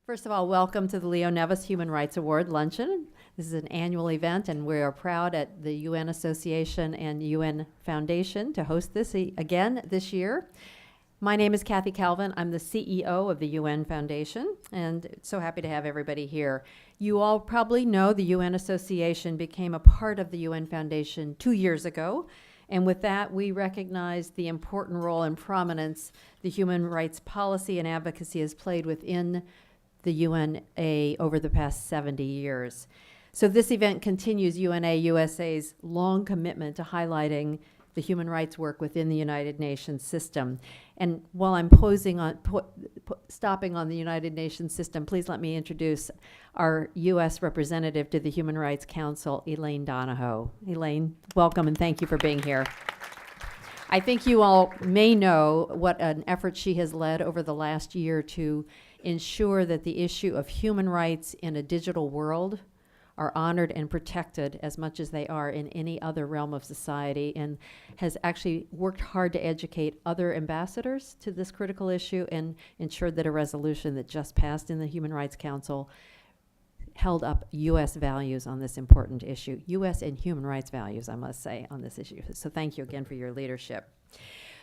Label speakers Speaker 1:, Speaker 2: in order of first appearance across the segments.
Speaker 1: First of all, welcome to the Leo Nevas Human Rights Award Luncheon. This is an annual event, and we are proud at the UN Association and UN Foundation to host this again this year. My name is Kathy Calvin. I'm the CEO of the UN Foundation, and so happy to have everybody here. You all probably know the UN Association became a part of the UN Foundation 2 years ago, and with that, we recognize the important role and prominence the human rights policy and advocacy has played within the UNA over the past 70 years. So this event continues UNA USA's long commitment to highlighting the human rights work within the United Nations system. And while I'm stopping on the United Nations system, please let me introduce our U.S. representative to the Human Rights Council, Elaine Donahoe. Elaine, welcome and thank you for being here. I think you all may know what an effort she has led over the last year to ensure that the issue of human rights in a digital world are honored and protected as much as they are in any other realm of society, and has actually worked hard to educate other ambassadors to this critical issue and ensured that a resolution that just passed in the Human Rights Council held up U.S. values on this important issue, U.S. and human rights values, I must say, on this issue. So thank you again for your leadership.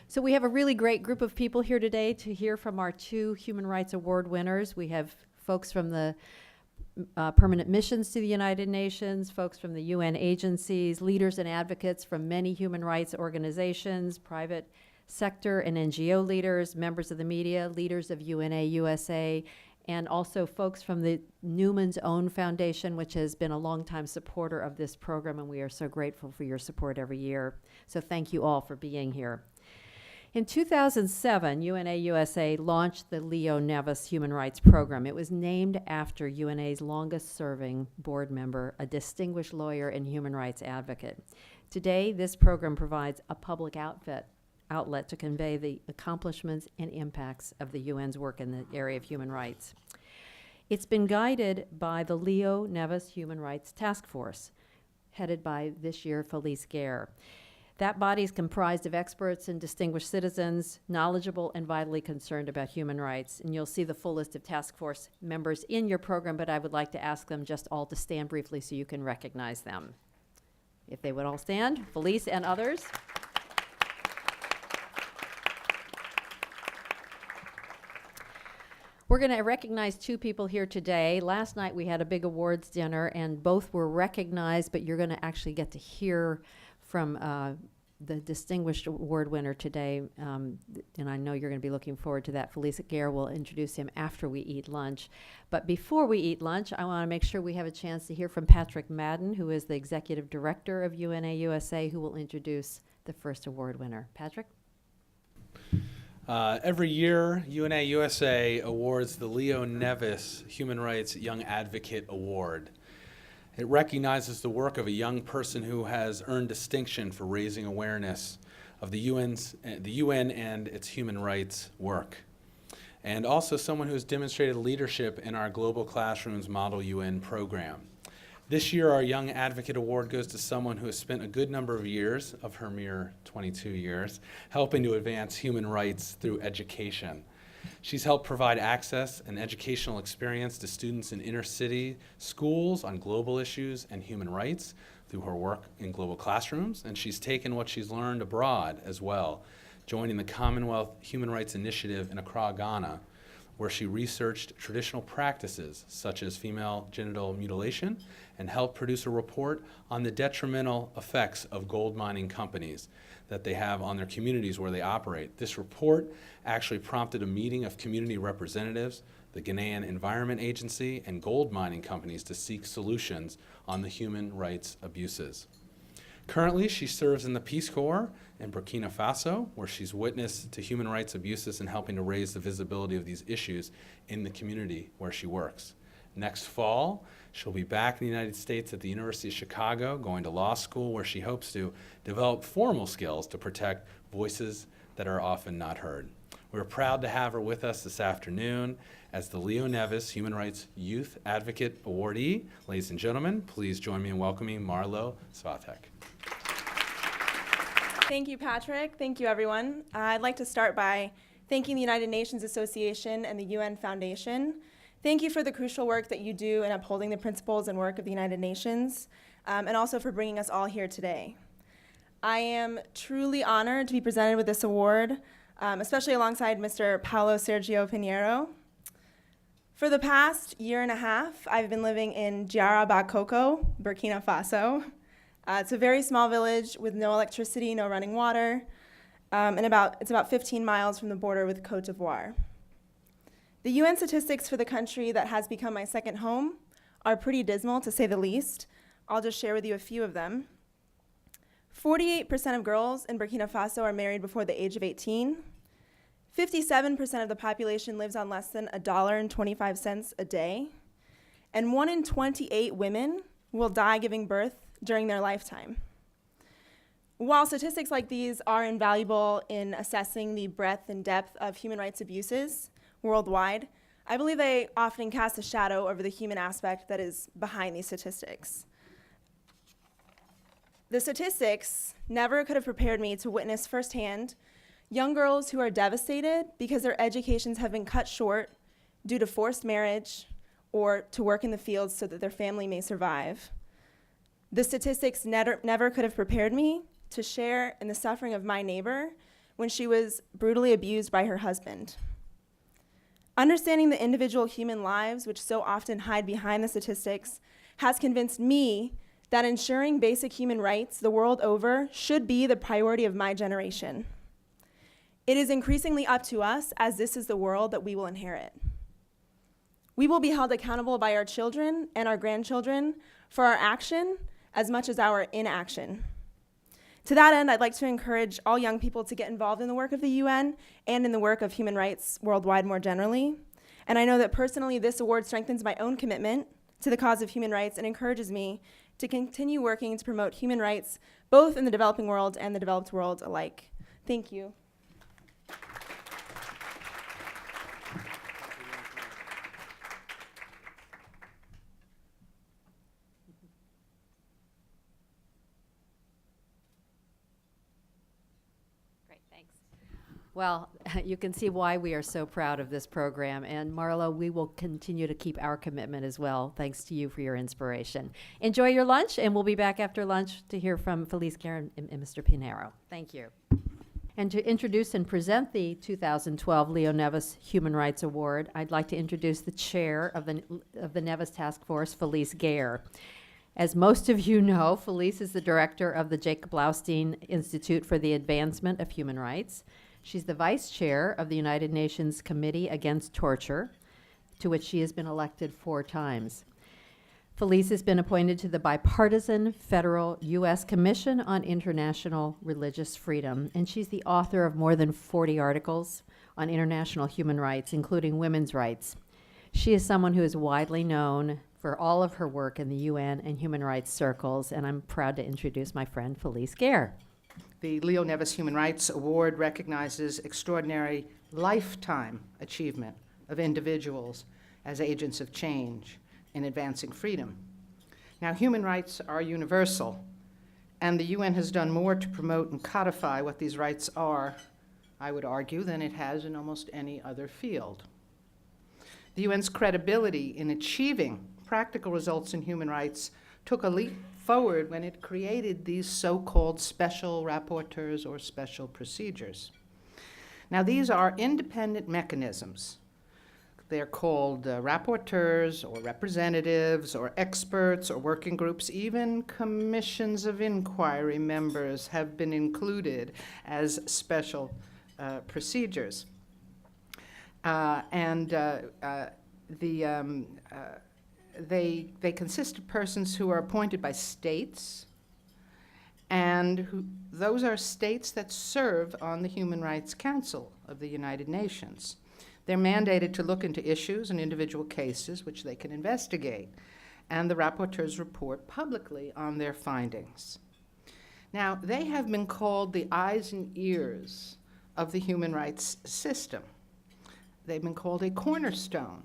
Speaker 1: So we have a really great group of people here today to hear from our 2 Human Rights Award winners. We have folks from the permanent missions to the United Nations, folks from the UN agencies, leaders and advocates from many human rights organizations, private sector and NGO leaders, members of the media, leaders of UNA USA, and also folks from the Newman's Own Foundation, which has been a longtime supporter of this program, and we are so grateful for your support every year. So thank you all for being here. In 2007, UNA USA launched the Leo Nevas Human Rights Program. It was named after UNA's longest-serving board member, a distinguished lawyer and human rights advocate. Today, this program provides a public outlet to convey the accomplishments and impacts of the UN's work in the area of human rights. It's been guided by the Leo Nevas Human Rights Task Force, headed by this year Felice Gaer. That body is comprised of experts and distinguished citizens, knowledgeable and vitally concerned about human rights. And you'll see the full list of task force members in your program, but I would like to ask them just all to stand briefly so you can recognize them. If they would all stand, Felice and others. We're going to recognize 2 people here today. Last night we had a big awards dinner, and both were recognized, but you're going to actually get to hear from the distinguished award winner today, and I know you're going to be looking forward to that. Felice Gaer will introduce him after we eat lunch. But before we eat lunch, I want to make sure we have a chance to hear from Patrick Madden, who is the executive director of UNA USA, who will introduce the first award winner. Patrick?
Speaker 2: Every year, UNA USA awards the Leo Nevas Human Rights Young Advocate Award. It recognizes the work of a young person who has earned distinction for raising awareness of the UN and its human rights work, and also someone who has demonstrated leadership in our Global Classrooms Model UN program. This year, our Young Advocate Award goes to someone who has spent a good number of years, of her mere 22 years, helping to advance human rights through education. She's helped provide access and educational experience to students in inner city schools on global issues and human rights through her work in global classrooms, and she's taken what she's learned abroad as well, joining the Commonwealth Human Rights Initiative in Accra, Ghana, where she researched traditional practices such as female genital mutilation and helped produce a report on the detrimental effects of gold mining companies that they have on their communities where they operate. This report actually prompted a meeting of community representatives, the Ghanaian Environment Agency, and gold mining companies to seek solutions on the human rights abuses. Currently, she serves in the Peace Corps in Burkina Faso, where she's witnessed to human rights abuses and helping to raise the visibility of these issues in the community where she works. Next fall, she'll be back in the United States at the University of Chicago, going to law school, where she hopes to develop formal skills to protect voices that are often not heard. We're proud to have her with us this afternoon as the Leo Nevas Human Rights Youth Advocate Awardee. Ladies and gentlemen, please join me in welcoming Marlow Svatek.
Speaker 3: Thank you, Patrick. Thank you, everyone. I'd like to start by thanking the United Nations Association and the UN Foundation. Thank you for the crucial work that you do in upholding the principles and work of the United Nations, and also for bringing us all here today. I am truly honored to be presented with this award, especially alongside Mr. Paulo Sérgio Pinheiro. For the past year and a half, I've been living in Bakoko, Burkina Faso. It's a very small village with no electricity, no running water, and it's about 15 miles from the border with Côte d'Ivoire. The UN statistics for the country that has become my second home are pretty dismal, to say the least. I'll just share with you a few of them. 48% of girls in Burkina Faso are married before the age of 18. 57% of the population lives on less than $1.25 a day. And 1 in 28 women will die giving birth during their lifetime. While statistics like these are invaluable in assessing the breadth and depth of human rights abuses worldwide, I believe they often cast a shadow over the human aspect that is behind these statistics. The statistics never could have prepared me to witness firsthand young girls who are devastated because their educations have been cut short due to forced marriage or to work in the fields so that their family may survive. The statistics never could have prepared me to share in the suffering of my neighbor when she was brutally abused by her husband. Understanding the individual human lives, which so often hide behind the statistics, has convinced me that ensuring basic human rights the world over should be the priority of my generation. It is increasingly up to us, as this is the world that we will inherit. We will be held accountable by our children and our grandchildren for our action as much as our inaction. To that end, I'd like to encourage all young people to get involved in the work of the UN and in the work of human rights worldwide more generally. And I know that personally, this award strengthens my own commitment to the cause of human rights and encourages me to continue working to promote human rights, both in the developing world and the developed world alike. Thank you.
Speaker 1: Well, you can see why we are so proud of this program. And Marlow, we will continue to keep our commitment as well. Thanks to you for your inspiration. Enjoy your lunch, and we'll be back after lunch to hear from Felice, Gaer, and Mr. Pinheiro. Thank you. And to introduce and present the 2012 Leo Nevas Human Rights Award, I'd like to introduce the chair of the Nevas Task Force, Felice Gaer. As most of you know, Felice is the director of the Jacob Blaustein Institute for the Advancement of Human Rights. She's the vice chair of the United Nations Committee Against Torture, to which she has been elected 4 times. Felice has been appointed to the bipartisan federal U.S. Commission on International Religious Freedom, and she's the author of more than 40 articles on international human rights, including women's rights. She is someone who is widely known for all of her work in the UN and human rights circles, and I'm proud to introduce my friend Felice Gaer.
Speaker 4: The Leo Nevas Human Rights Award recognizes extraordinary lifetime achievement of individuals as agents of change in advancing freedom. Now, human rights are universal, and the UN has done more to promote and codify what these rights are, I would argue, than it has in almost any other field. The UN's credibility in achieving practical results in human rights took a leap forward when it created these so-called special rapporteurs or special procedures. Now, these are independent mechanisms. They're called rapporteurs or representatives or experts or working groups. Even commissions of inquiry members have been included as special procedures. They consist of persons who are appointed by states, and those are states that serve on the Human Rights Council of the United Nations. They're mandated to look into issues and individual cases which they can investigate, and the rapporteurs report publicly on their findings. Now, they have been called the eyes and ears of the human rights system. They've been called a cornerstone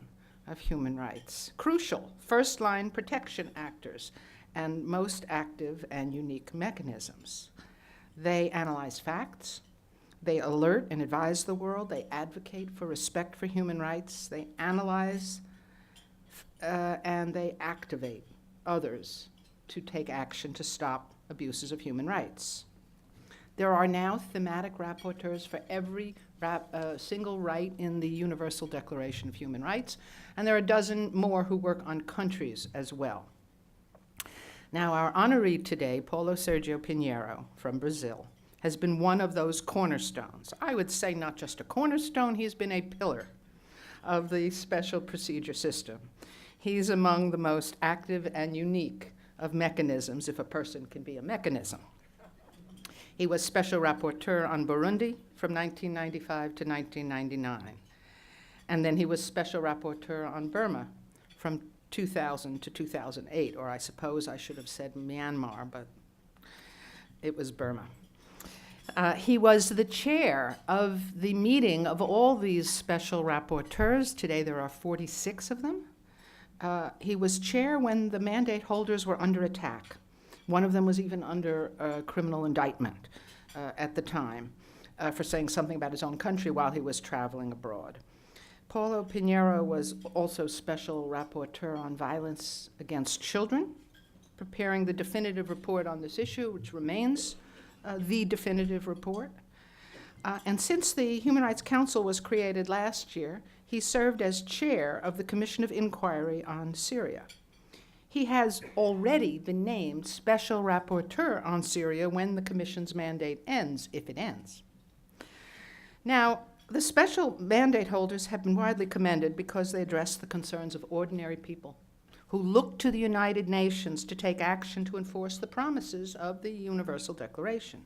Speaker 4: of human rights, crucial first-line protection actors, and most active and unique mechanisms. They analyze facts, they alert and advise the world, they advocate for respect for human rights, they analyze and they activate others to take action to stop abuses of human rights. There are now thematic rapporteurs for every single right in the Universal Declaration of Human Rights, and there are a dozen more who work on countries as well. Now, our honoree today, Paulo Sérgio Pinheiro from Brazil, has been one of those cornerstones. I would say not just a cornerstone, he's been a pillar of the special procedure system. He's among the most active and unique of mechanisms, if a person can be a mechanism. He was special rapporteur on Burundi from 1995 to 1999. And then he was special rapporteur on Burma from 2000 to 2008, or I suppose I should have said Myanmar, but it was Burma. He was the chair of the meeting of all these special rapporteurs. Today there are 46 of them. He was chair when the mandate holders were under attack. One of them was even under criminal indictment at the time for saying something about his own country while he was traveling abroad. Paulo Pinheiro was also special rapporteur on violence against children, preparing the definitive report on this issue, which remains the definitive report. And since the Human Rights Council was created last year, he served as chair of the Commission of Inquiry on Syria. He has already been named special rapporteur on Syria when the Commission's mandate ends, if it ends. Now, the special mandate holders have been widely commended because they address the concerns of ordinary people who look to the United Nations to take action to enforce the promises of the Universal Declaration.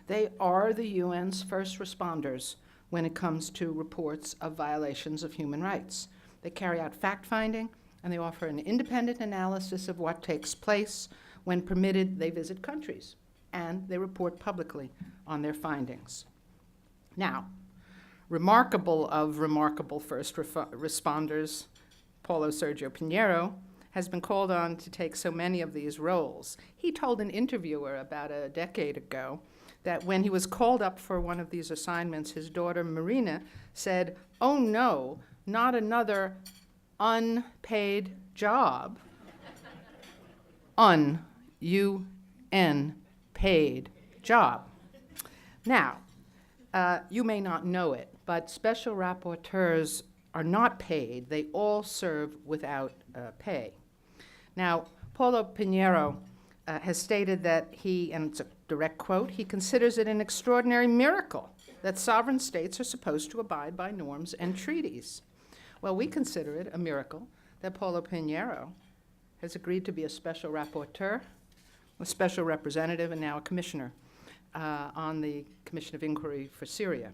Speaker 4: They are the UN's first responders when it comes to reports of violations of human rights. They carry out fact-finding, and they offer an independent analysis of what takes place. When permitted, they visit countries, and they report publicly on their findings. Now, remarkable of remarkable first responders, Paulo Sérgio Pinheiro has been called on to take so many of these roles. He told an interviewer about a decade ago that when he was called up for one of these assignments, his daughter Marina said, "Oh no, not another unpaid job." UN paid job. Now, you may not know it, but special rapporteurs are not paid. They all serve without pay. Now, Paulo Pinheiro has stated that he, and it's a direct quote, he considers it an extraordinary miracle that sovereign states are supposed to abide by norms and treaties. Well, we consider it a miracle that Paulo Pinheiro has agreed to be a special rapporteur, a special representative, and now a commissioner on the Commission of Inquiry for Syria.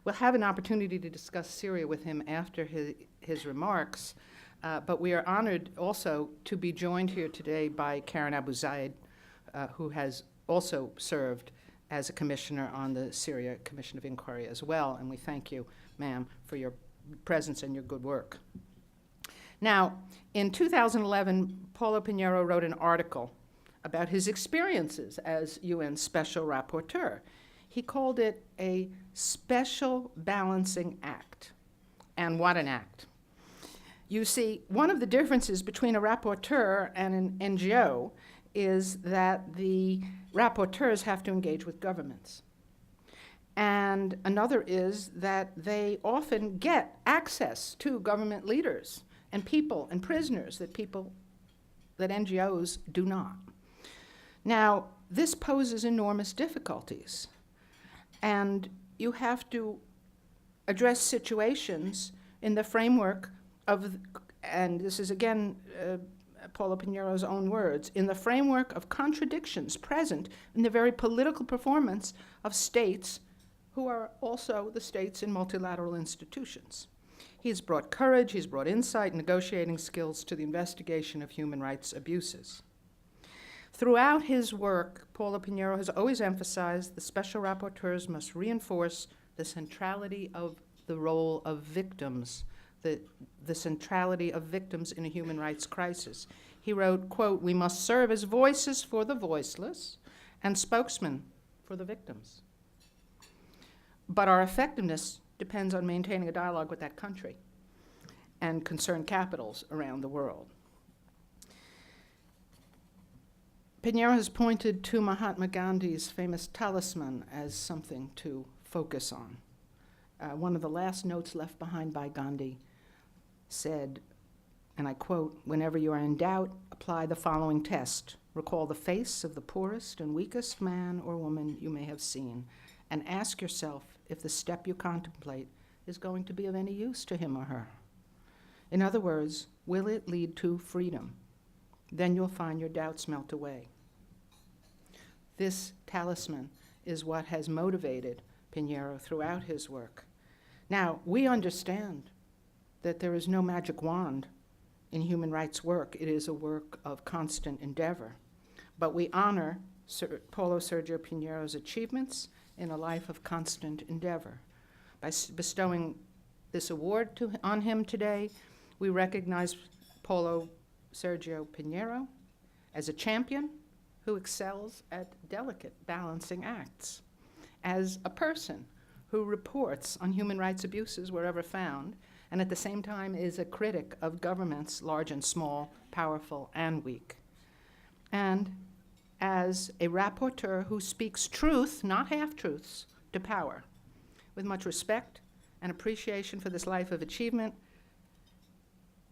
Speaker 4: We'll have an opportunity to discuss Syria with him after his remarks, but we are honored also to be joined here today by Karen Abu Zaid, who has also served as a commissioner on the Syria Commission of Inquiry as well, and we thank you, ma'am, for your presence and your good work. Now, in 2011, Paulo Pinheiro wrote an article about his experiences as UN Special Rapporteur. He called it a special balancing act. And what an act. You see, one of the differences between a rapporteur and an NGO is that the rapporteurs have to engage with governments. And another is that they often get access to government leaders and people and prisoners that NGOs do not. Now, this poses enormous difficulties. And you have to address situations in the framework of, and this is again Paulo Pinheiro's own words, in the framework of contradictions present in the very political performance of states who are also the states in multilateral institutions. He's brought courage, he's brought insight, negotiating skills to the investigation of human rights abuses. Throughout his work, Paulo Pinheiro has always emphasized the special rapporteurs must reinforce the centrality of the role of victims, the centrality of victims in a human rights crisis. He wrote, quote, "We must serve as voices for the voiceless and spokesmen for the victims. But our effectiveness depends on maintaining a dialogue with that country." and concerned capitals around the world. Pinheiro has pointed to Mahatma Gandhi's famous talisman as something to focus on. One of the last notes left behind by Gandhi said, and I quote, "Whenever you are in doubt, apply the following test. Recall the face of the poorest and weakest man or woman you may have seen, and ask yourself if the step you contemplate is going to be of any use to him or her. In other words, will it lead to freedom? Then you'll find your doubts melt away." This talisman is what has motivated Pinheiro throughout his work. Now, we understand that there is no magic wand in human rights work. It is a work of constant endeavor. But we honor Paulo Sergio Pinheiro's achievements in a life of constant endeavor. By bestowing this award on him today, we recognize Paulo Sergio Pinheiro as a champion who excels at delicate balancing acts, as a person who reports on human rights abuses wherever found, and at the same time is a critic of governments, large and small, powerful and weak, and as a rapporteur who speaks truth, not half-truths, to power. With much respect and appreciation for this life of achievement,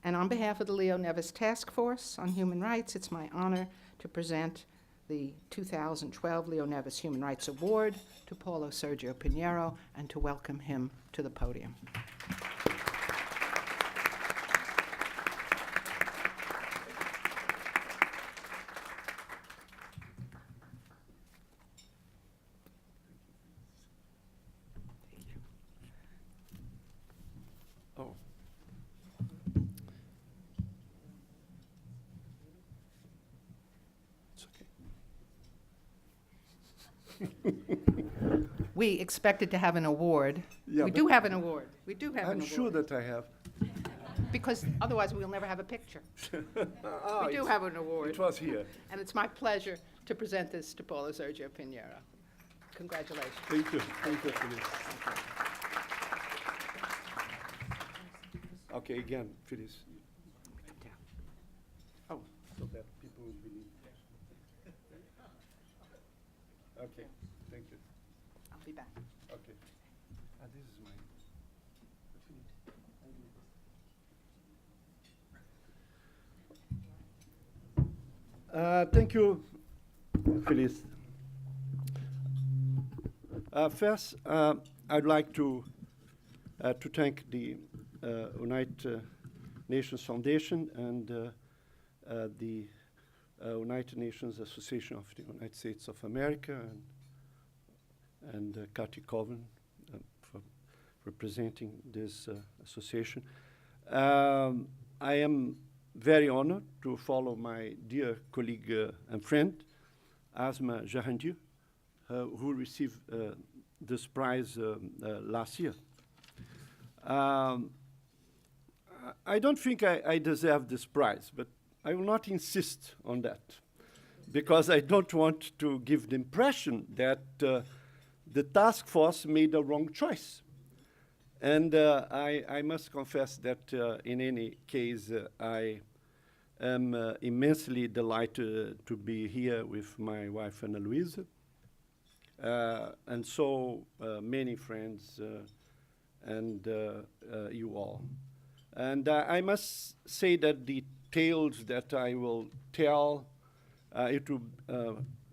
Speaker 4: and on behalf of the Leo Nevas Task Force on Human Rights, it's my honor to present the 2012 Leo Nevas Human Rights Award to Paulo Sergio Pinheiro and to welcome him to the podium.
Speaker 5: Oh.
Speaker 2: It's okay.
Speaker 4: We expected to have an award.
Speaker 5: Yeah,
Speaker 4: We
Speaker 5: but
Speaker 4: do have an award. We do have an
Speaker 5: I'm
Speaker 4: award.
Speaker 5: sure that I have.
Speaker 4: Because otherwise we'll never have a picture.
Speaker 5: Ah,
Speaker 4: We do have an award.
Speaker 5: It was here.
Speaker 4: And it's my pleasure to present this to Paulo Sergio Pinheiro. Congratulations.
Speaker 5: Thank you. Thank you, Felice. Okay, again, Felice.
Speaker 4: Come down.
Speaker 5: Oh, so that people will believe. Okay, thank you.
Speaker 4: I'll be back.
Speaker 5: Okay. This is mine. Thank you, Felice. First, I'd like to thank the United Nations Foundation and the United Nations Association of the United States of America and Cathy Colvin for representing this association. I am very honored to follow my dear colleague and friend, Asma Jahandir, who received this prize last year. I don't think I deserve this prize, but I will not insist on that, because I don't want to give the impression that the task force made a wrong choice. And I must confess that in any case, I am immensely delighted to be here with my wife, Ana Luisa, and so many friends and you all. And I must say that the tales that I will tell, it will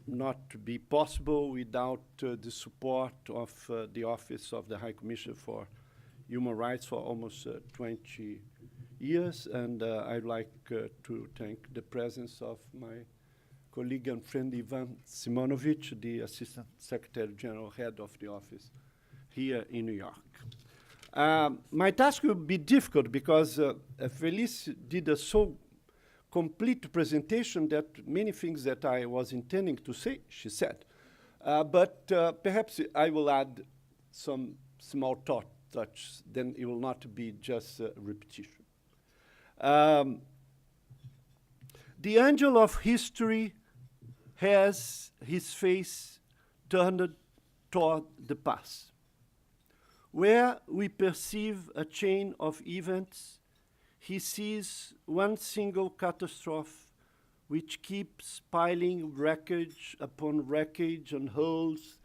Speaker 5: not be possible without the support of the Office of the High Commissioner for Human Rights for almost 20 years. And I'd like to thank the presence of my colleague and friend Ivan Simonovich, the Assistant Secretary General, head of the office here in New York. My task will be difficult because Felice did a so complete presentation that many things that I was intending to say, she said. But perhaps I will add some small touches, then it will not be just repetition. The angel of history has his face turned toward the past, where we perceive a chain of events he sees one single catastrophe which keeps piling wreckage upon wreckage and hurls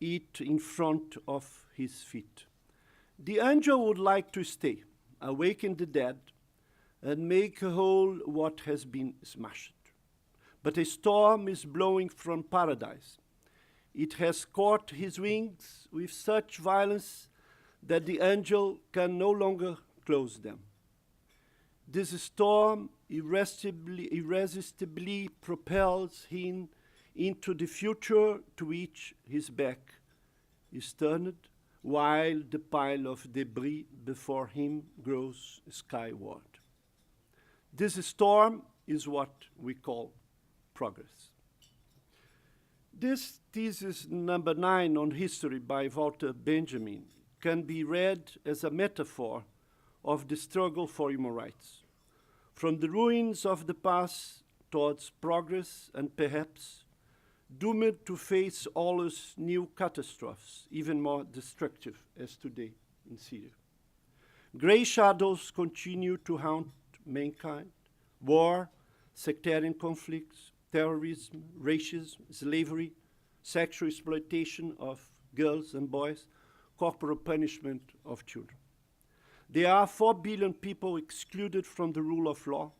Speaker 5: it in front of his feet. The angel would like to stay, awaken the dead, and make whole what has been smashed. But a storm is blowing from paradise. It has caught his wings with such violence that the angel can no longer close them. This storm irresistibly propels him into the future to which his back is turned, while the pile of debris before him grows skyward. This storm is what we call progress. This thesis number 9 on history by Walter Benjamin can be read as a metaphor of the struggle for human rights, from the ruins of the past towards progress and perhaps doomed to face always new catastrophes, even more destructive as today in Syria. Gray shadows continue to haunt mankind: war, sectarian conflicts, terrorism, racism, slavery, sexual exploitation of girls and boys, corporal punishment of children. There are 4 billion people excluded from the rule of law,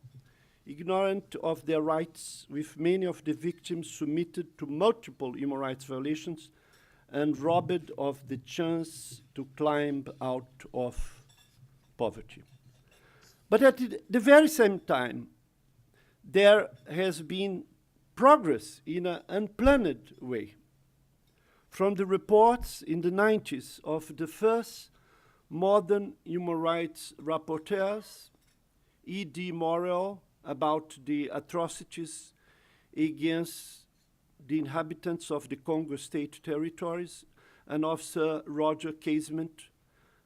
Speaker 5: ignorant of their rights, with many of the victims submitted to multiple human rights violations and robbed of the chance to climb out of poverty. But at the very same time, there has been progress in an unplanned way. From the reports in the 90s of the first modern human rights rapporteurs, E.D. Morrell, about the atrocities against the inhabitants of the Congo State territories, and of Sir Roger Casement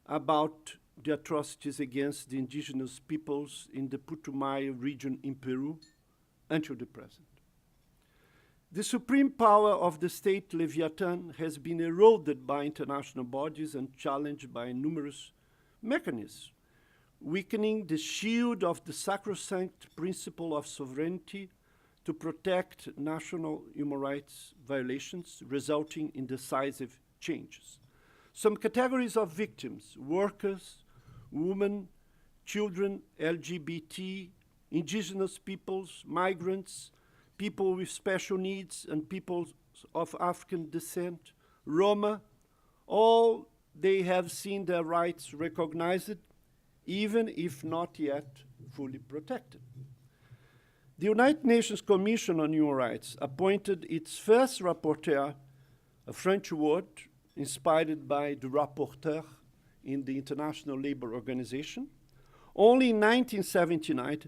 Speaker 5: about the atrocities against the indigenous peoples in the Putumayo region in Peru, until the present. The supreme power of the state Leviathan has been eroded by international bodies and challenged by numerous mechanisms, weakening the shield of the sacrosanct principle of sovereignty to protect national human rights violations, resulting in decisive changes. Some categories of victims: workers, women, children, LGBT, indigenous peoples, migrants, people with special needs, and people of African descent, Roma, all they have seen their rights recognized, even if not yet fully protected. The United Nations Commission on Human Rights appointed its first rapporteur, a French word inspired by the rapporteur in the International Labour Organization, only in 1979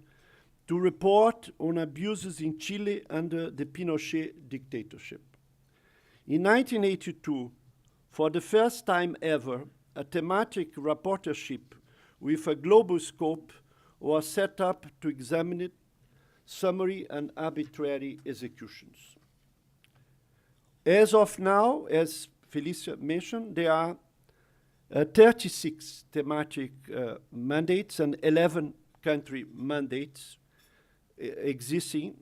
Speaker 5: to report on abuses in Chile under the Pinochet dictatorship. In 1982, for the first time ever, a thematic rapporteurship with a global scope was set up to examine summary and arbitrary executions. As of now, as Felice mentioned, there are 36 thematic mandates and 11 country mandates existing,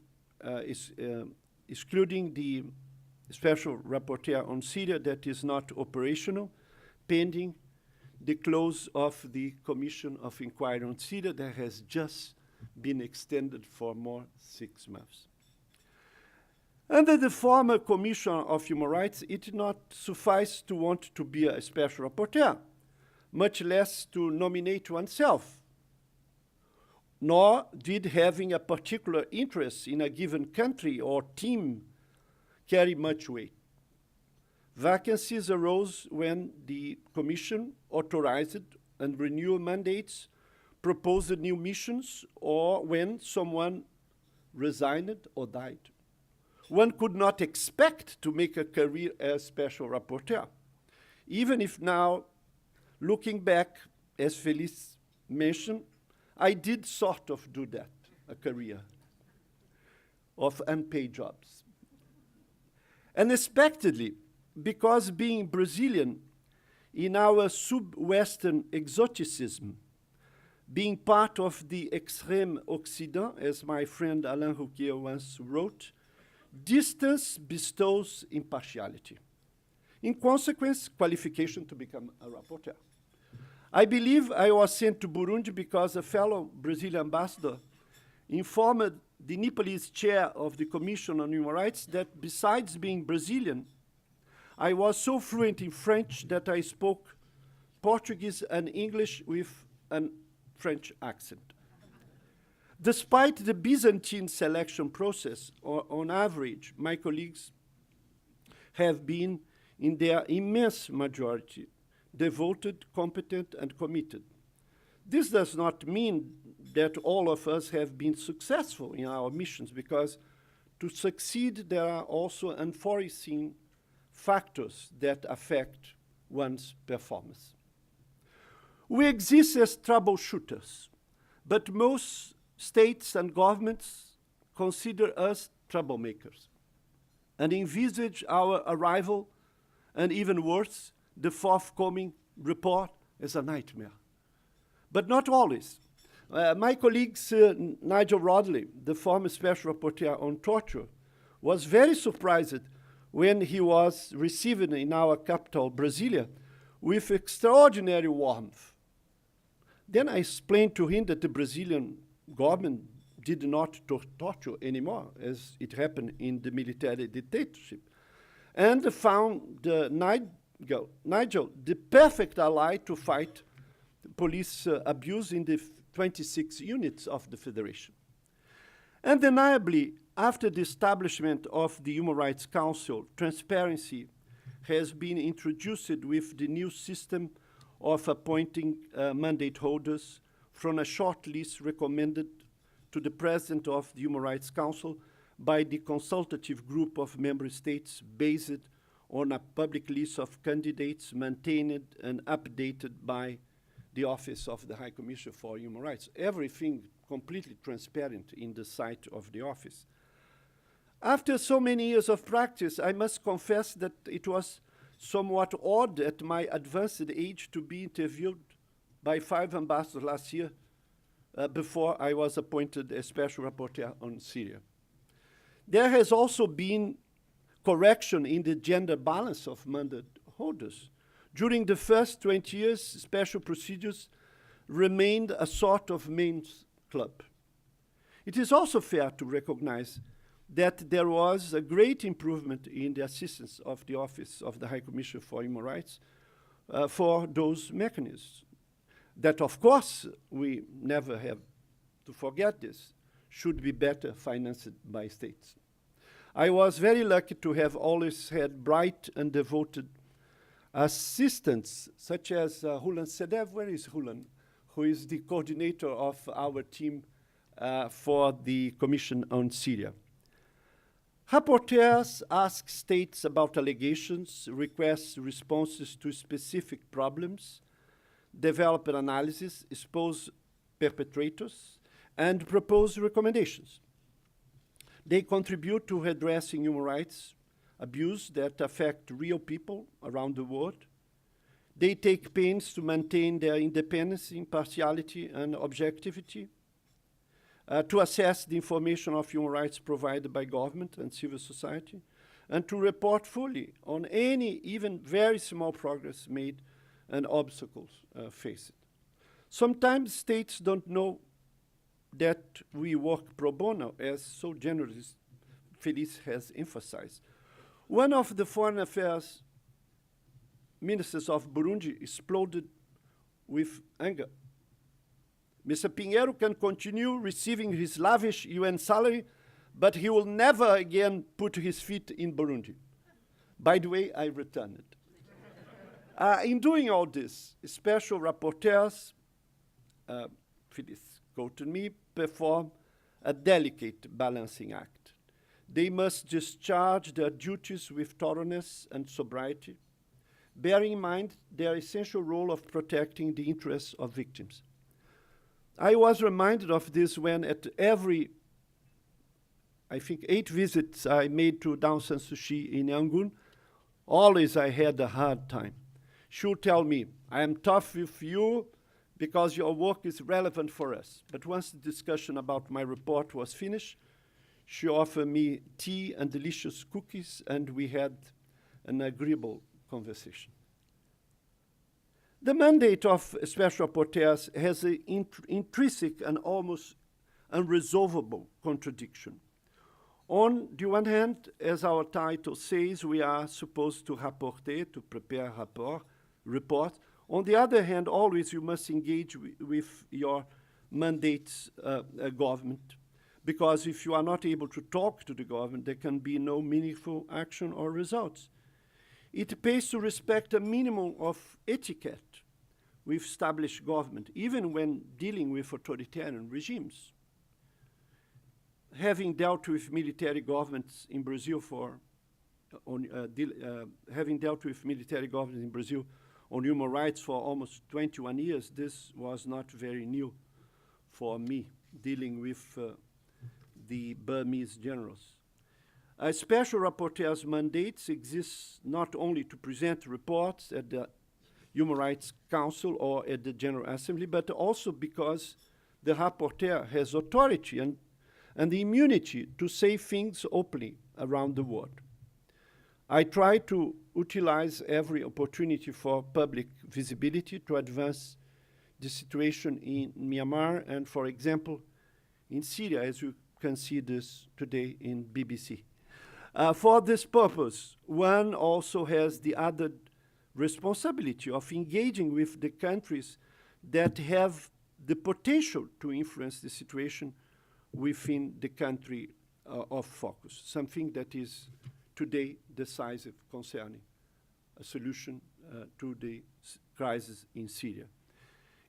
Speaker 5: excluding the special rapporteur on Syria that is not operational, pending the close of the Commission of Inquiry on Syria that has just been extended for more 6 months. Under the former Commission of Human Rights, it did not suffice to want to be a special rapporteur, much less to nominate oneself, nor did having a particular interest in a given country or team carry much weight. Vacancies arose when the Commission authorized and renewed mandates, proposed new missions, or when someone resigned or died. One could not expect to make a career as special rapporteur, even if now, looking back, as Felice mentioned, I did sort of do that, a career of unpaid jobs. Unexpectedly, because being Brazilian, in our sub-Western exoticism, being part of the extreme Occident, as my friend Alain Rouquier once wrote, distance bestows impartiality. In consequence, qualification to become a rapporteur. I believe I was sent to Burundi because a fellow Brazilian ambassador informed the Nepalese chair of the Commission on Human Rights that besides being Brazilian, I was so fluent in French that I spoke Portuguese and English with a French accent. Despite the Byzantine selection process, on average, my colleagues have been, in their immense majority, devoted, competent, and committed. This does not mean that all of us have been successful in our missions, because to succeed, there are also unforeseen factors that affect one's performance. We exist as troubleshooters, but most states and governments consider us troublemakers and envisage our arrival, and even worse, the forthcoming report, as a nightmare. But not always. My colleague Nigel Rodley, the former special rapporteur on torture, was very surprised when he was received in our capital, Brasilia, with extraordinary warmth. Then I explained to him that the Brazilian government did not torture anymore, as it happened in the military dictatorship, and found Nigel the perfect ally to fight police abuse in the 26 units of the Federation. Undeniably, after the establishment of the Human Rights Council, transparency has been introduced with the new system of appointing mandate holders from a short list recommended to the President of the Human Rights Council by the consultative group of member states based on a public list of candidates maintained and updated by the Office of the High Commissioner for Human Rights. Everything completely transparent in the site of the office. After so many years of practice, I must confess that it was somewhat odd at my advanced age to be interviewed by 5 ambassadors last year before I was appointed as special rapporteur on Syria. There has also been correction in the gender balance of mandate holders. During the first 20 years, special procedures remained a sort of men's club. It is also fair to recognize that there was a great improvement in the assistance of the Office of the High Commissioner for Human Rights for those mechanisms. That, of course, we never have to forget this, should be better financed by states. I was very lucky to have always had bright and devoted assistants, such as Hulan Sedev. Where is Hulan? Who is the coordinator of our team for the Commission on Syria. Rapporteurs ask states about allegations, request responses to specific problems, develop an analysis, expose perpetrators, and propose recommendations. They contribute to addressing human rights abuse that affect real people around the world. They take pains to maintain their independence, impartiality, and objectivity, to assess the information of human rights provided by government and civil society, and to report fully on any, even very small progress made and obstacles faced. Sometimes states don't know that we work pro bono, as so generously Felice has emphasized. One of the foreign affairs ministers of Burundi exploded with anger. Mr. Pinheiro can continue receiving his lavish UN salary, but he will never again put his feet in Burundi. By the way, I returned it. In doing all this, special rapporteurs, Felice quoted me, perform a delicate balancing act. They must discharge their duties with thoroughness and sobriety, bearing in mind their essential role of protecting the interests of victims. I was reminded of this when at every, I think, 8 visits I made to Aung San Suu Kyi in Yangon, always I had a hard time. She would tell me, I am tough with you, because your work is relevant for us. But once the discussion about my report was finished, she offered me tea and delicious cookies, and we had an agreeable conversation. The mandate of special rapporteurs has an intrinsic and almost unresolvable contradiction. On the one hand, as our title says, we are supposed to rapporter, to prepare reports. On the other hand, always you must engage with your mandate's government, because if you are not able to talk to the government, there can be no meaningful action or results. It pays to respect a minimum of etiquette with established government, even when dealing with authoritarian regimes. Having dealt with military governments in Brazil on human rights for almost 21 years, this was not very new for me, dealing with the Burmese generals. A special rapporteur's mandates exists not only to present reports at the Human Rights Council or at the General Assembly, but also because the rapporteur has authority and the immunity to say things openly around the world. I try to utilize every opportunity for public visibility to advance the situation in Myanmar and, for example, in Syria, as you can see this today in BBC. For this purpose, one also has the added responsibility of engaging with the countries that have the potential to influence the situation within the country of focus, something that is today decisive concerning a solution to the crisis in Syria.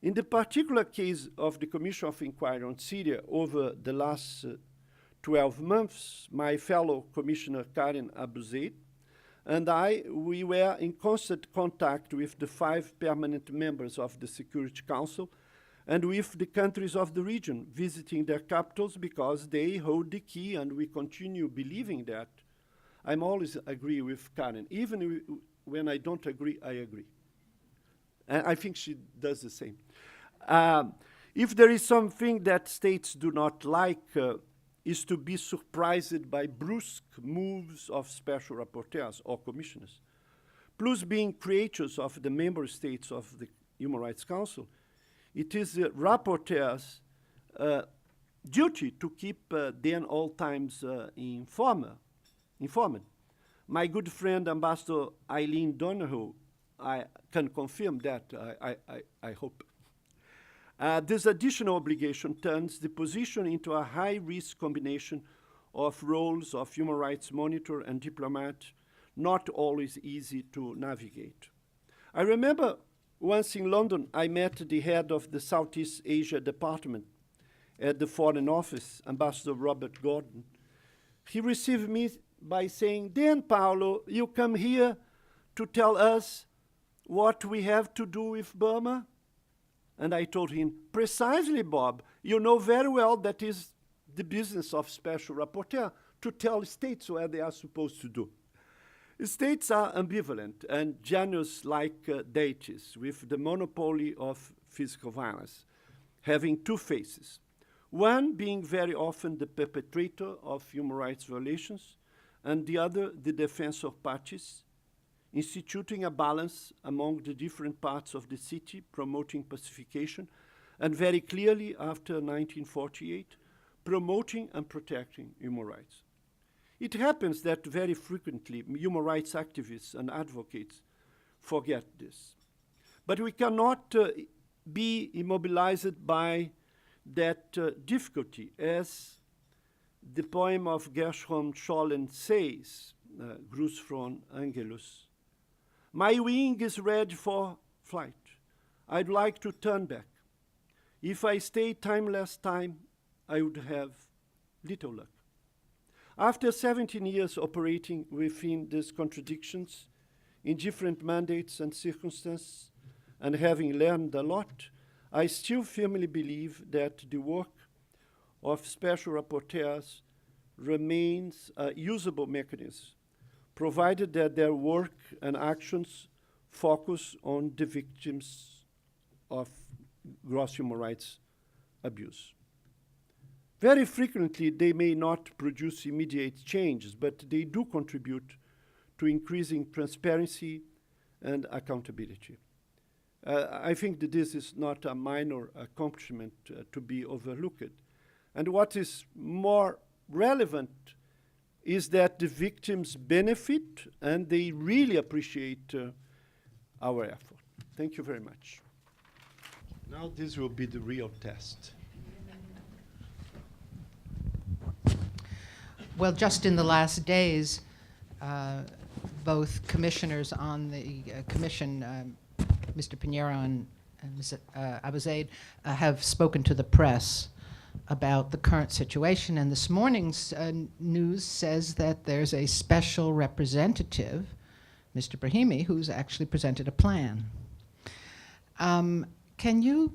Speaker 5: In the particular case of the Commission of Inquiry on Syria, over the last 12 months, my fellow Commissioner Karen Abu-Zaid and we were in constant contact with the 5 permanent members of the Security Council and with the countries of the region, visiting their capitals because they hold the key, and we continue believing that. I'm always agree with Karen. Even when I don't agree, I agree. And I think she does the same. If there is something that states do not like, is to be surprised by brusque moves of special rapporteurs or commissioners. Plus, being creatures of the member states of the Human Rights Council, it is the rapporteur's duty to keep them all times informed. My good friend, Ambassador Eileen Donoghue, I can confirm that, I hope. This additional obligation turns the position into a high-risk combination of roles of human rights monitor and diplomat, not always easy to navigate. I remember once in London, I met the head of the Southeast Asia Department at the Foreign Office, Ambassador Robert Gordon. He received me by saying, "Then, Paulo, you come here to tell us what we have to do with Burma?" And I told him, "Precisely, Bob. You know very well that is the business of special rapporteur, to tell states what they are supposed to do." States are ambivalent and genius like deities with the monopoly of physical violence, having two faces. One being very often the perpetrator of human rights violations, and the other the defensor of parties, instituting a balance among the different parts of the city, promoting pacification, and very clearly after 1948, promoting and protecting human rights. It happens that very frequently human rights activists and advocates forget this. But we cannot be immobilized by that difficulty, as the poem of Gershom Scholem says, Grus von Angelus. "My wing is ready for flight. I'd like to turn back. If I stay timeless time, I would have little luck." After 17 years operating within these contradictions in different mandates and circumstances, and having learned a lot, I still firmly believe that the work of special rapporteurs remains a usable mechanism, provided that their work and actions focus on the victims of gross human rights abuse. Very frequently, they may not produce immediate changes, but they do contribute to increasing transparency and accountability. I think that this is not a minor accomplishment to be overlooked. And what is more relevant is that the victims benefit and they really appreciate our effort. Thank you very much. Now this will be the real test.
Speaker 4: Well, just in the last days, both commissioners on the commission, Mr. Pinheiro and Ms. Awardee, have spoken to the press about the current situation, and this morning's news says that there's a special representative, Mr. Brahimi, who's actually presented a plan. Can you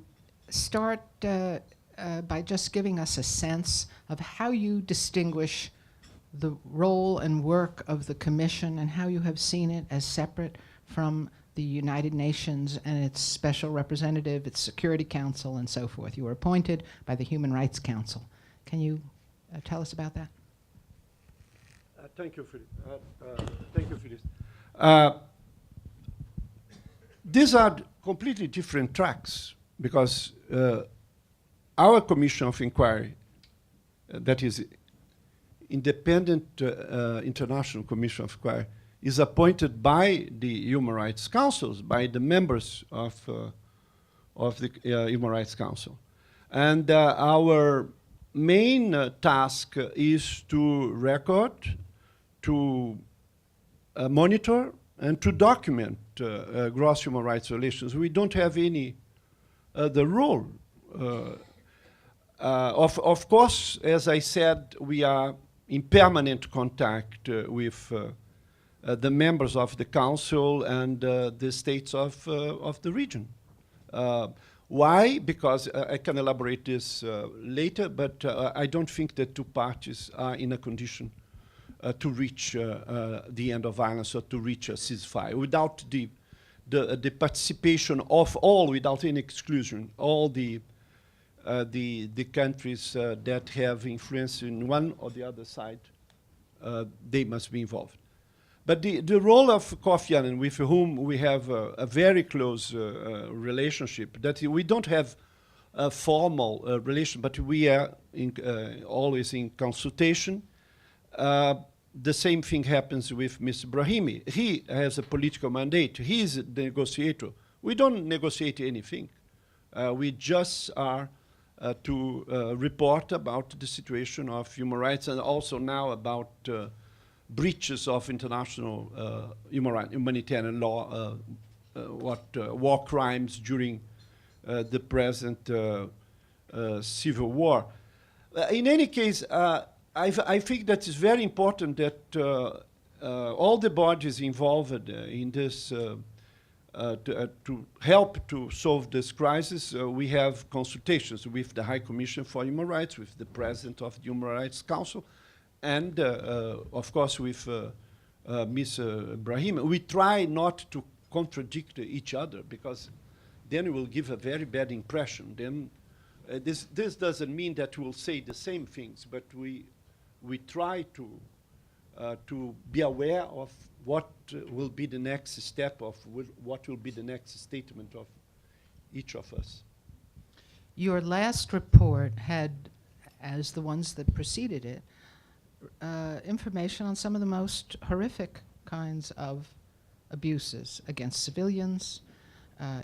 Speaker 4: start by just giving us a sense of how you distinguish the role and work of the Commission and how you have seen it as separate from the United Nations and its special representative, its Security Council, and so forth? You were appointed by the Human Rights Council. Can you tell us about that?
Speaker 5: Thank you, Felice. These are completely different tracks because our Commission of Inquiry, that is independent international commission of inquiry, is appointed by the Human Rights Councils, by the members of the Human Rights Council. And our main task is to record, to monitor, and to document gross human rights violations. We don't have any other role. Of course, as I said, we are in permanent contact with the members of the council and the states of the region. Why? Because I can elaborate this later, but I don't think that two parties are in a condition to reach the end of violence or to reach a ceasefire. Without the participation of all, without any exclusion, all the countries that have influence in one or the other side, they must be involved. But the role of Kofi Annan, with whom we have a very close relationship, that we don't have a formal relation, but we are always in consultation. The same thing happens with Mr. Brahimi. He has a political mandate. He is the negotiator. We don't negotiate anything. We just are to report about the situation of human rights and also now about breaches of international humanitarian law, war crimes during the present civil war. In any case, I think that it's very important that all the bodies involved in this to help to solve this crisis, we have consultations with the High Commission for Human Rights, with the President of the Human Rights Council, and of course with Ms. Brahim. We try not to contradict each other because then it will give a very bad impression. Then this doesn't mean that we'll say the same things, but we try to be aware of what will be the next step of what will be the next statement of each of us.
Speaker 4: Your last report had, as the ones that preceded it, information on some of the most horrific kinds of abuses against civilians.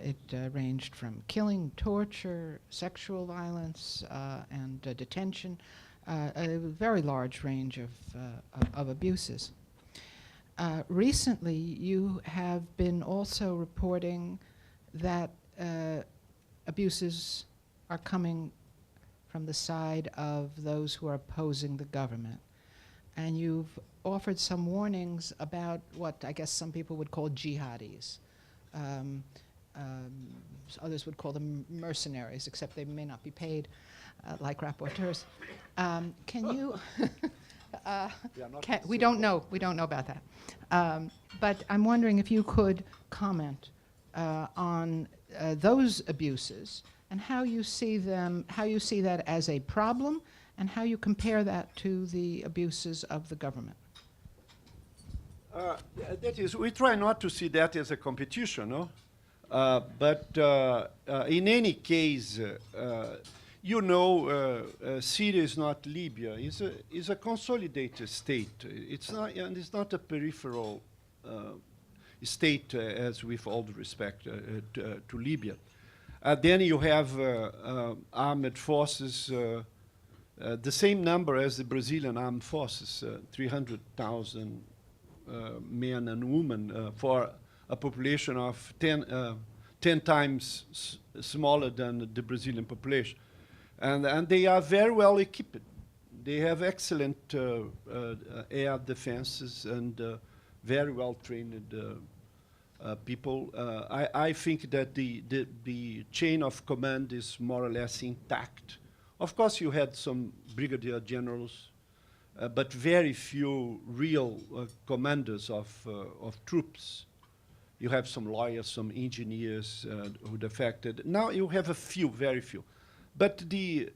Speaker 4: It ranged from killing, torture, sexual violence, and detention, a very large range of abuses. Recently, you have been also reporting that abuses are coming from the side of those who are opposing the government. And you've offered some warnings about what I guess some people would call jihadis. Others would call them mercenaries, except they may not be paid like rapporteurs. Can you... we don't know about that. But I'm wondering if you could comment on those abuses and how you see that as a problem, and how you compare that to the abuses of the government.
Speaker 5: That is, we try not to see that as a competition, no? But in any case, Syria is not Libya. It's a consolidated state. It's not, and it's not a peripheral state, as with all due respect to Libya. Then you have armed forces, the same number as the Brazilian armed forces, 300,000 men and women for a population of 10 times smaller than the Brazilian population. And they are very well equipped. They have excellent air defenses and very well trained people. I think that the chain of command is more or less intact. Of course, you had some brigadier generals, but very few real commanders of troops. You have some lawyers, some engineers who defected. Now you have a few, very few. But the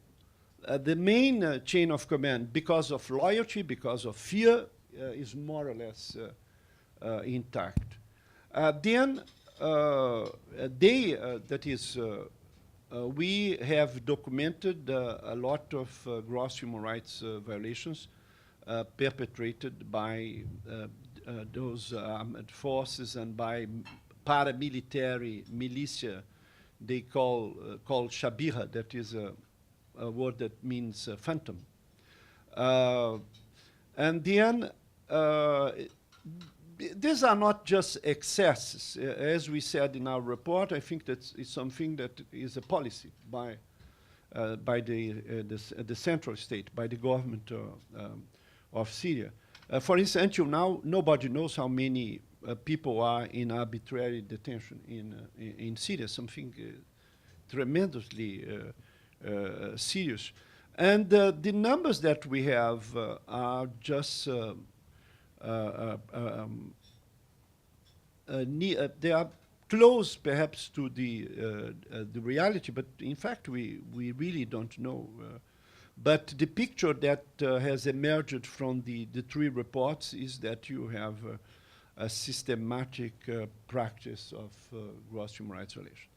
Speaker 5: main chain of command, because of loyalty, because of fear, is more or less intact. We have documented a lot of gross human rights violations perpetrated by those armed forces and by paramilitary militia. They called Shabira, that is a word that means phantom. These are not just excesses. As we said in our report, I think that it's something that is a policy by the central state, by the government of Syria. For instance, until now, nobody knows how many people are in arbitrary detention in Syria, something tremendously serious. And the numbers that we have are just they are close, perhaps, to the reality, but in fact, we really don't know. But the picture that has emerged from the three reports is that you have a systematic practice of gross human rights violations.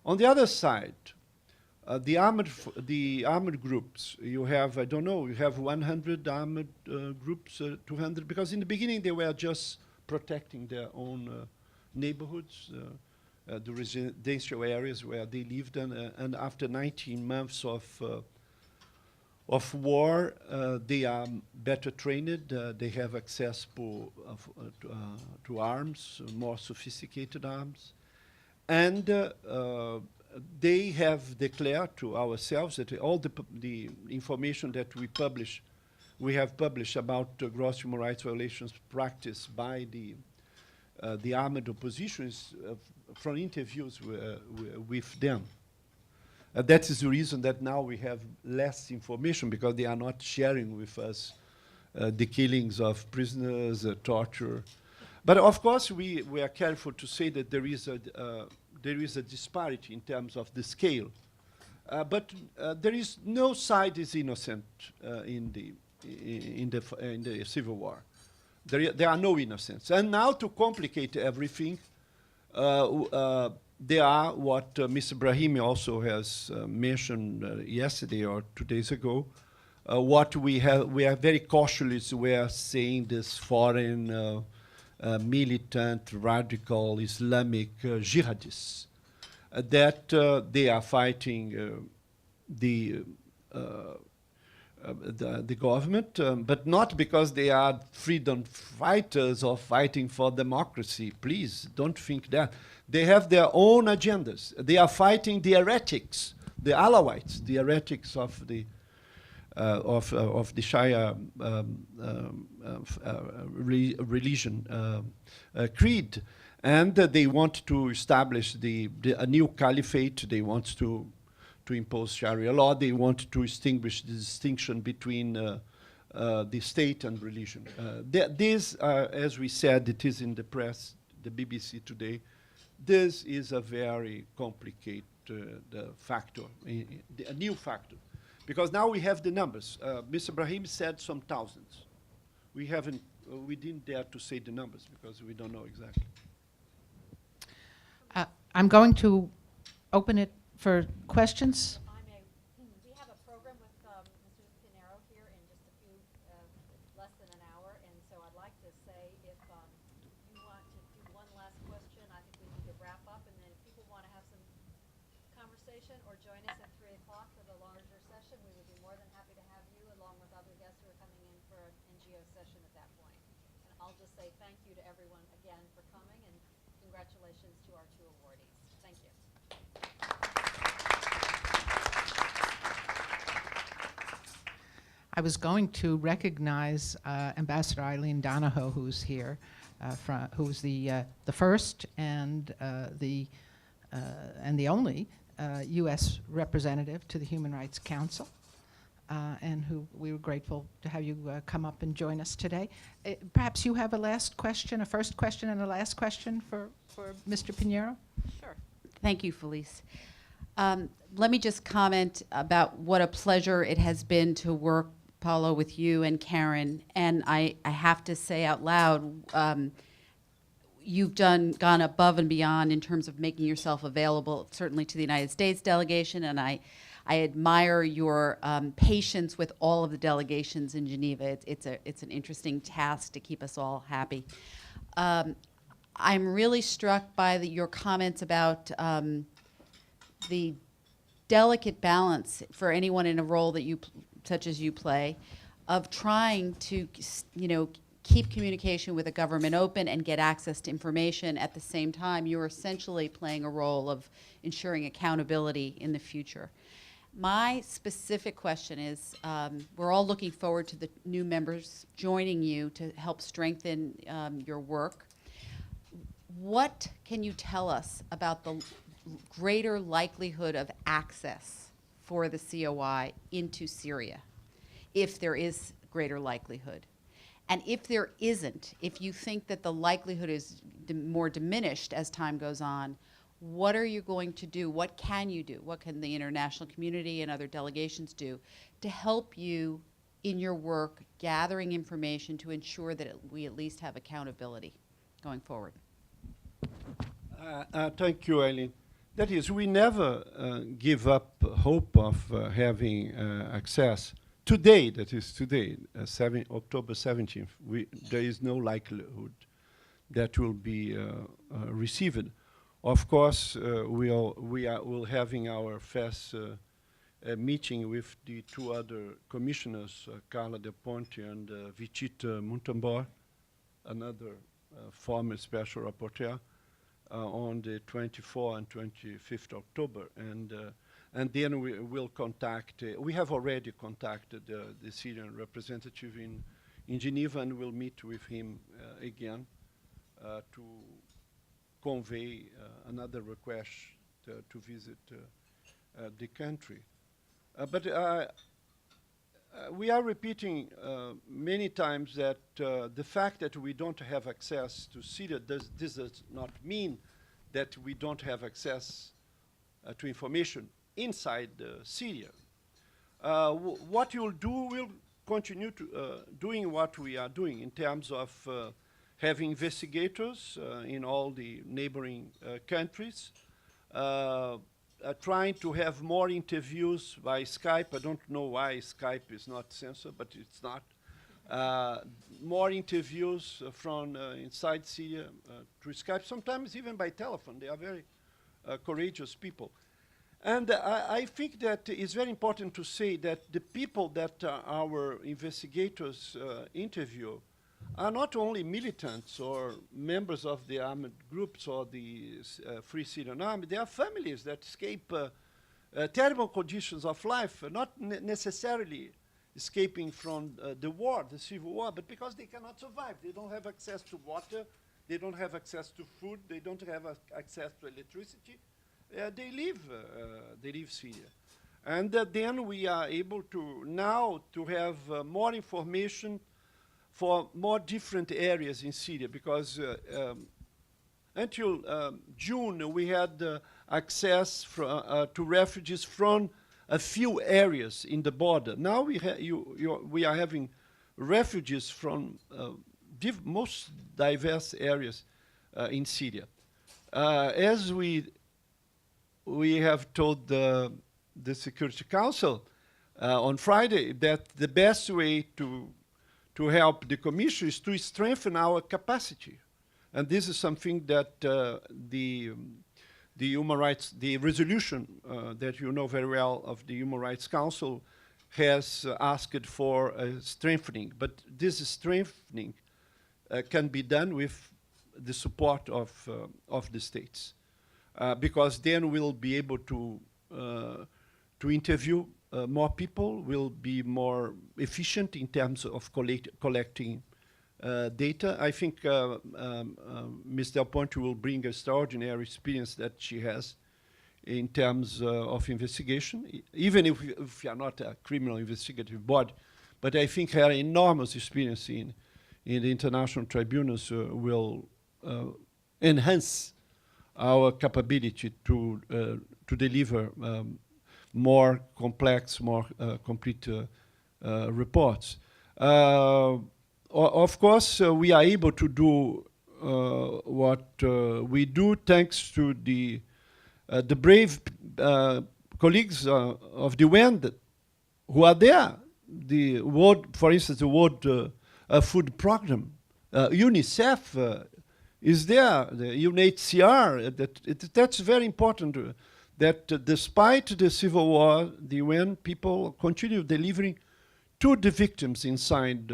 Speaker 5: On the other side, the armored groups, you have, I don't know, you have 100 armored groups, 200, because in the beginning they were just protecting their own neighborhoods, the residential areas where they lived, and after 19 months of war, they are better trained, they have access to arms, more sophisticated arms, and they have declared to ourselves that all the information that we have published about gross human rights violations practiced by the armed opposition is from interviews with them. That is the reason that now we have less information, because they are not sharing with us the killings of prisoners, torture. But of course, we are careful to say that there is a disparity in terms of the scale. But there is no side is innocent in the civil war. There are no innocents. And now, to complicate everything, there are what Mr. Brahimi also has mentioned yesterday or 2 days ago. What we are very cautious. We are saying this foreign militant, radical, Islamic jihadists that they are fighting the government, but not because they are freedom fighters or fighting for democracy. Please don't think that. They have their own agendas. They are fighting the heretics, the Alawites, the heretics of the Shia religion creed, and they want to establish a new caliphate. They want to impose Sharia law. They want to extinguish the distinction between the state and religion. This, as we said, it is in the press, the BBC today. This is a very complicated the factor, a new factor. Because now we have the numbers. Mr. Brahim said some thousands. We didn't dare to say the numbers because we don't know exactly.
Speaker 4: I'm going to open it for questions.
Speaker 1: We have a program with Mr. Pinheiro here in just a few, less than an hour, and so I'd like to say if you want to do one last question, I think we need to wrap up, and then if people want to have some conversation or join us at 3 o'clock for the larger session, we would be more than happy to have you along with other guests who are coming in for an NGO session at that point. And I'll just say thank you to everyone again for coming, and congratulations to our 2 awardees. Thank you.
Speaker 4: I was going to recognize Ambassador Eileen Donahoe, who's here, who's the first and the only U.S. representative to the Human Rights Council, and who we were grateful to have you come up and join us today. Perhaps you have a last question, a first question and a last question for Mr. Pinheiro?
Speaker 6: Sure. Thank you, Felice. Let me just comment about what a pleasure it has been to work, Paulo, with you and Karen. And I have to say out loud, you've gone above and beyond in terms of making yourself available, certainly to the United States delegation, and I admire your patience with all of the delegations in Geneva. It's an interesting task to keep us all happy. I'm really struck by your comments about the delicate balance for anyone in a role that such as you play, of trying to, keep communication with the government open and get access to information. At the same time, you're essentially playing a role of ensuring accountability in the future. My specific question is, we're all looking forward to the new members joining you to help strengthen your work. What can you tell us about the greater likelihood of access for the COI into Syria, if there is greater likelihood? And if there isn't, if you think that the likelihood is more diminished as time goes on, what are you going to do? What can you do? What can the international community and other delegations do to help you in your work gathering information to ensure that we at least have accountability going forward?
Speaker 5: Thank you, Eileen. That is, we never give up hope of having access. Today, that is today, October 17th, there is no likelihood that will be received. Of course, we'll having our first meeting with the 2 other commissioners, Carla Del Ponte and Vichita Muntambor, another former special rapporteur, on the 24th and 25th October. And then we will contact, we have already contacted the Syrian representative in Geneva, and we'll meet with him again to convey another request to visit the country. But we are repeating many times that the fact that we don't have access to Syria, this does not mean that we don't have access to information inside Syria. What you'll do, we'll continue to doing what we are doing in terms of having investigators in all the neighboring countries, trying to have more interviews by Skype. I don't know why Skype is not censored, but it's not. More interviews from inside Syria through Skype, sometimes even by telephone. They are very courageous people. And I think that it's very important to say that the people that our investigators interview are not only militants or members of the armed groups or the Free Syrian Army. They are families that escape terrible conditions of life, not necessarily escaping from the war, the civil war, but because they cannot survive. They don't have access to water, they don't have access to food, they don't have access to electricity. They leave Syria. And then we are able to now to have more information for more different areas in Syria, because until June, we had access to refugees from a few areas in the border. Now we are having refugees from most diverse areas in Syria. As we have told the Security Council on Friday, that the best way to help the Commission is to strengthen our capacity. And this is something that the human rights, the resolution that you know very well of the Human Rights Council has asked for strengthening. But this strengthening can be done with the support of the states, because then we'll be able to interview more people, will be more efficient in terms of collecting data. I think Ms. Del Ponte will bring extraordinary experience that she has in terms of investigation, even if we are not a criminal investigative body. But I think her enormous experience in the international tribunals will enhance our capability to deliver more complex, more complete reports. Of course, we are able to do what we do thanks to the brave colleagues of the UN who are there. The World, for instance, the World Food Program, UNICEF is there, the UNHCR. That's very important. That despite the civil war, the UN people continue delivering to the victims inside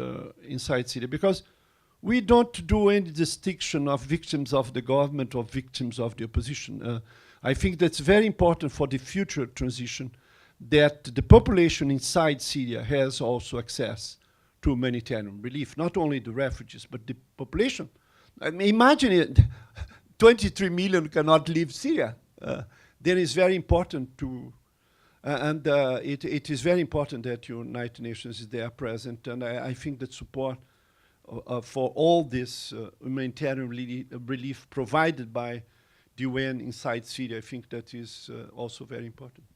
Speaker 5: Syria, because we don't do any distinction of victims of the government or victims of the opposition. I think that's very important for the future transition, that the population inside Syria has also access to humanitarian relief, not only the refugees, but the population. I mean, imagine it, 23 million cannot leave Syria. Then it's very important to, it is very important that United Nations is there present, and I think that support for all this humanitarian relief provided by the UN inside Syria, I think that is also very important.